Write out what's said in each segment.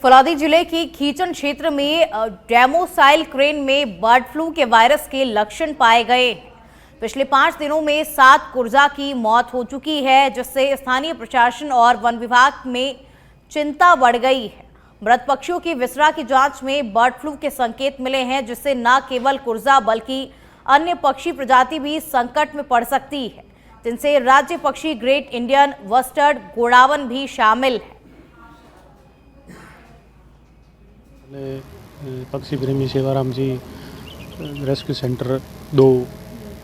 फलौदी जिले की खीचन क्षेत्र में डेमोसाइल क्रेन में बर्ड फ्लू के वायरस के लक्षण पाए गए। पिछले 5 दिनों में 7 कुर्जा की मौत हो चुकी है, जिससे स्थानीय प्रशासन और वन विभाग में चिंता बढ़ गई है। मृत पक्षियों की विसरा की जांच में बर्ड फ्लू के संकेत मिले हैं, जिससे न केवल कुर्जा बल्कि अन्य पक्षी प्रजाति भी संकट में पड़ सकती है, जिनसे राज्य पक्षी ग्रेट इंडियन वस्टर्ड गोडावन भी शामिल है। पक्षी प्रेमी सेवाराम जी रेस्क्यू सेंटर 2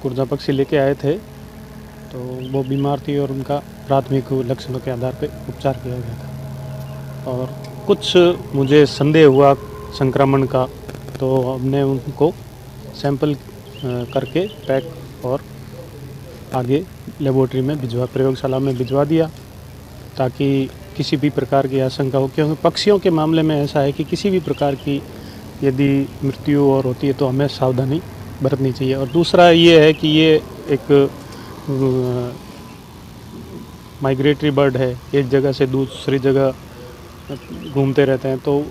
कुर्जा पक्षी लेके आए थे, तो वो बीमार थी और उनका प्राथमिक लक्षणों के आधार पर उपचार किया गया था। और कुछ मुझे संदेह हुआ संक्रमण का, तो हमने उनको सैंपल करके पैक और आगे लेबोरेटरी में प्रयोगशाला में भिजवा दिया, ताकि किसी भी प्रकार की आशंका हो। क्योंकि पक्षियों के मामले में ऐसा है कि किसी भी प्रकार की यदि मृत्यु और होती है तो हमें सावधानी बरतनी चाहिए। और दूसरा ये है कि ये एक माइग्रेटरी बर्ड है, एक जगह से दूसरी जगह घूमते रहते हैं, तो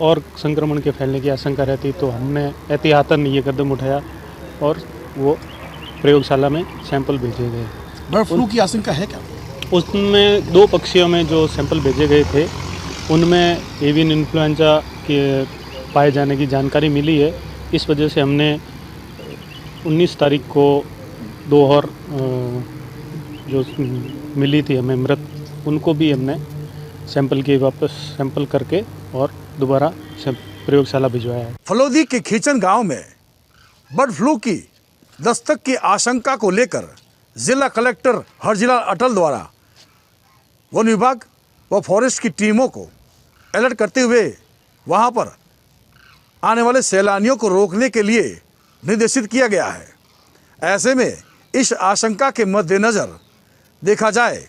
और संक्रमण के फैलने की आशंका रहती, तो हमने एहतियातन ये कदम उठाया और वो प्रयोगशाला में सैंपल भेजे गए। बर्ड फ्लू की आशंका है क्या? उसमें 2 पक्षियों में जो सैंपल भेजे गए थे उनमें एवियन इन्फ्लुएंजा के पाए जाने की जानकारी मिली है। इस वजह से हमने 19 तारीख को 2 और जो मिली थी हमें मृत, उनको भी हमने सैंपल के वापस सैंपल करके और दोबारा प्रयोगशाला भिजवाया है। फलौदी के खीचन गांव में बर्ड फ्लू की दस्तक की आशंका को लेकर जिला कलेक्टर हरजिलाल अटल द्वारा वन विभाग व फॉरेस्ट की टीमों को अलर्ट करते हुए वहां पर आने वाले सैलानियों को रोकने के लिए निर्देशित किया गया है। ऐसे में इस आशंका के मद्देनज़र देखा जाए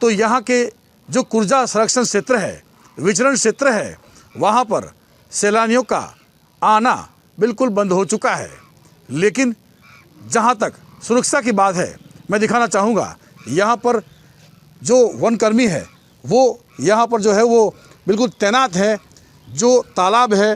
तो यहाँ के जो कुर्जा संरक्षण क्षेत्र है, विचरण क्षेत्र है, वहाँ पर सैलानियों का आना बिल्कुल बंद हो चुका है। लेकिन जहाँ तक सुरक्षा की बात है, मैं दिखाना चाहूँगा यहाँ पर जो वनकर्मी है वो यहाँ पर जो है वो बिल्कुल तैनात है। जो तालाब है,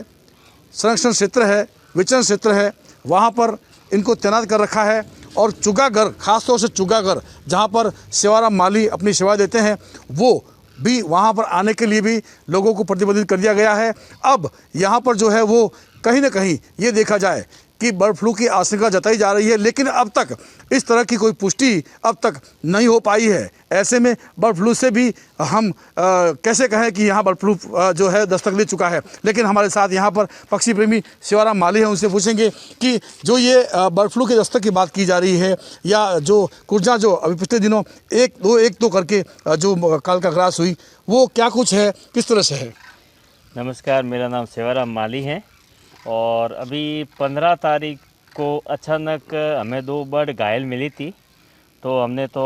संरक्षण क्षेत्र है, विचरण क्षेत्र है, वहाँ पर इनको तैनात कर रखा है। और चुगाघर, खासतौर से चुगाघर जहाँ पर सेवाराम माली अपनी सेवा देते हैं, वो भी वहाँ पर आने के लिए भी लोगों को प्रतिबंधित कर दिया गया है। अब यहाँ पर जो है वो कहीं ना कहीं ये देखा जाए कि बर्ड फ्लू की आशंका जताई जा रही है, लेकिन अब तक इस तरह की कोई पुष्टि अब तक नहीं हो पाई है। ऐसे में बर्ड फ्लू से भी हम कैसे कहें कि यहाँ बर्ड फ्लू जो है दस्तक ले चुका है। लेकिन हमारे साथ यहाँ पर पक्षी प्रेमी सेवाराम माली हैं, उनसे पूछेंगे कि जो ये बर्ड फ्लू के दस्तक की बात की जा रही है, या जो कुर्जा जो अभी पिछले दिनों एक दो करके जो काल का ग्रास हुई, वो क्या कुछ है, किस तरह से है? नमस्कार, मेरा नाम सेवाराम माली है। और अभी 15 तारीख को अचानक हमें 2 बर्ड घायल मिली थी, तो हमने तो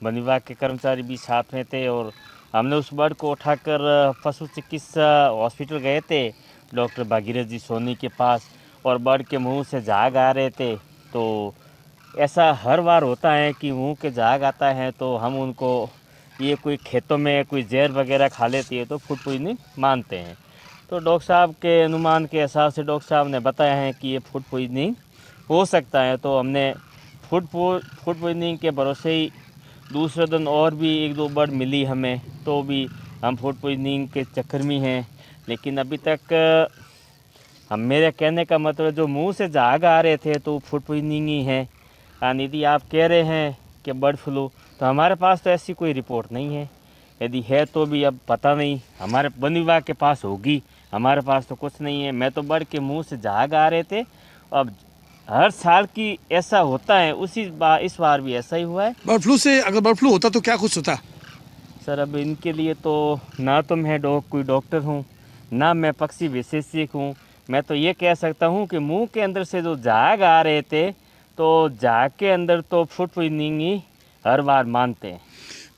वन विभाग के कर्मचारी भी साथ में थे और हमने उस बर्ड को उठाकर पशु चिकित्सा हॉस्पिटल गए थे, डॉक्टर भागीरथ जी सोनी के पास। और बर्ड के मुंह से झाग आ रहे थे, तो ऐसा हर बार होता है कि मुंह के झाग आता है, तो हम उनको ये कोई खेतों में कोई जहर वगैरह खा लेती है तो फूड पॉइजनिंग मानते हैं। तो डॉक्टर साहब के अनुमान के हिसाब से डॉक्टर साहब ने बताया है कि ये फूड पॉइजनिंग हो सकता है। तो हमने फूड पॉइजनिंग के भरोसे ही दूसरे दिन और भी 1-2 बर्ड मिली हमें, तो भी हम फूड पॉइजनिंग के चक्कर में हैं। लेकिन अभी तक हम, मेरे कहने का मतलब, जो मुंह से झाग आ रहे थे तो फूड पॉइजनिंग ही है। यदि आप कह रहे हैं कि बर्ड फ्लू, तो हमारे पास तो ऐसी कोई रिपोर्ट नहीं है। यदि है तो भी अब पता नहीं, हमारे वन विभाग के पास होगी, हमारे पास तो कुछ नहीं है। मैं तो बर्ड के मुंह से झाग आ रहे थे। अब हर साल की ऐसा होता है, इस बार भी ऐसा ही हुआ है। बर्ड फ्लू से, अगर बर्ड फ्लू होता तो क्या कुछ होता? सर, अब इनके लिए तो ना तो मैं कोई डॉक्टर हूँ, ना मैं पक्षी विशेषज्ञ हूँ। मैं तो ये कह सकता हूँ कि मुंह के अंदर से जो झाग आ रहे थे, तो झाग के अंदर तो फूड पॉइजनिंग ही हर बार मानते हैं।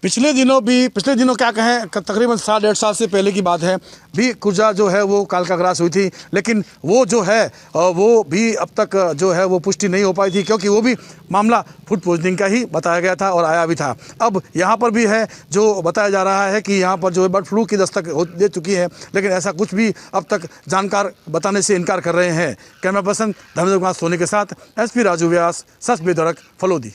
पिछले दिनों क्या कहें तकरीबन 7-8 साल से पहले की बात है भी कुर्जा जो है वो कालका ग्रास हुई थी, लेकिन वो जो है वो भी अब तक जो है वो पुष्टि नहीं हो पाई थी, क्योंकि वो भी मामला फूड पॉइजनिंग का ही बताया गया था और आया भी था। अब यहाँ पर भी है जो बताया जा रहा है कि यहाँ पर जो है बर्ड फ्लू की दस्तक दे चुकी है, लेकिन ऐसा कुछ भी अब तक जानकार बताने से इनकार कर रहे हैं। कैमरा पर्सन धर्मेंद्र कुमार सोनी के साथ SP राजू व्यास, सच बेधड़क, फलोदी।